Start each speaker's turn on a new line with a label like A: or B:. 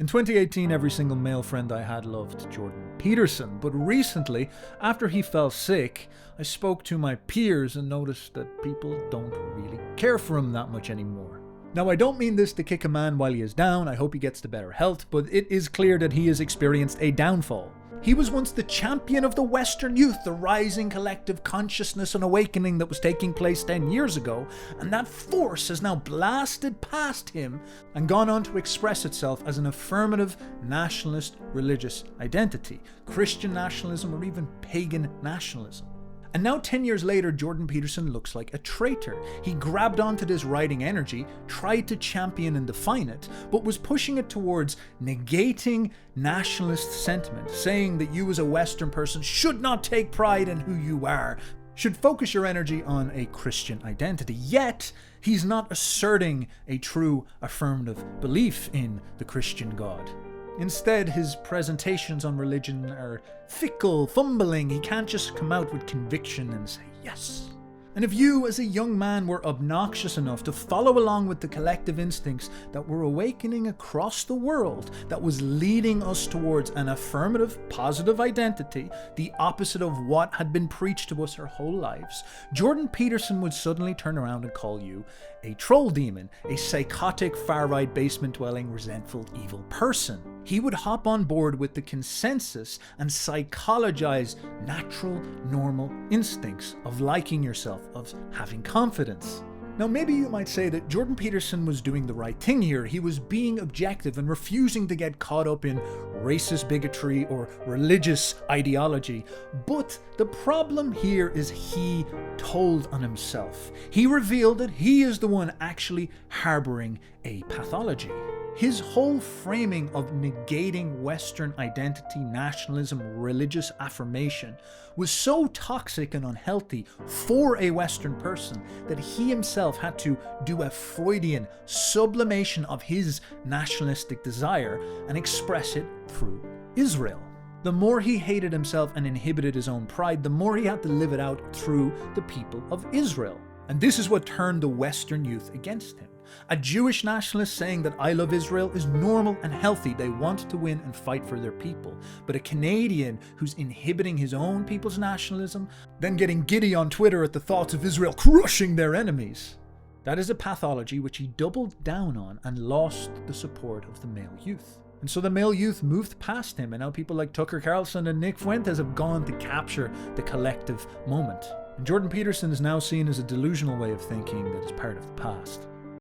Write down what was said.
A: In 2018, every single male friend I had loved Jordan Peterson, but recently, after he fell sick, I spoke to my peers and noticed that people don't really care for him that much anymore. Now, I don't mean this to kick a man while he is down. I hope he gets to better health, but it is clear that he has experienced a downfall. He was once the champion of the Western youth, the rising collective consciousness and awakening that was taking place 10 years ago, and that force has now blasted past him and gone on to express itself as an affirmative nationalist religious identity, Christian nationalism or even pagan nationalism. And now 10 years later, Jordan Peterson looks like a traitor. He grabbed onto this writing energy, tried to champion and define it, but was pushing it towards negating nationalist sentiment, saying that you as a Western person should not take pride in who you are, should focus your energy on a Christian identity. Yet, he's not asserting a true affirmative belief in the Christian God. Instead, his presentations on religion are fickle, fumbling. He can't just come out with conviction and say yes. And if you, as a young man, were obnoxious enough to follow along with the collective instincts that were awakening across the world, that was leading us towards an affirmative, positive identity, the opposite of what had been preached to us our whole lives, Jordan Peterson would suddenly turn around and call you a troll demon, a psychotic, far-right, basement-dwelling, resentful, evil person. He would hop on board with the consensus and psychologize natural, normal instincts of liking yourself, of having confidence. Now, maybe you might say that Jordan Peterson was doing the right thing here. He was being objective and refusing to get caught up in racist bigotry or religious ideology. But the problem here is he told on himself. He revealed that he is the one actually harboring a pathology. His whole framing of negating Western identity, nationalism, religious affirmation was so toxic and unhealthy for a Western person that he himself had to do a Freudian sublimation of his nationalistic desire and express it through Israel. The more he hated himself and inhibited his own pride, the more he had to live it out through the people of Israel. And this is what turned the Western youth against him. A Jewish nationalist saying that I love Israel is normal and healthy. They want to win and fight for their people. But a Canadian who's inhibiting his own people's nationalism, then getting giddy on Twitter at the thoughts of Israel crushing their enemies, that is a pathology which he doubled down on and lost the support of the male youth. And so the male youth moved past him, and now people like Tucker Carlson and Nick Fuentes have gone to capture the collective moment. And Jordan Peterson is now seen as a delusional way of thinking that is part of the past.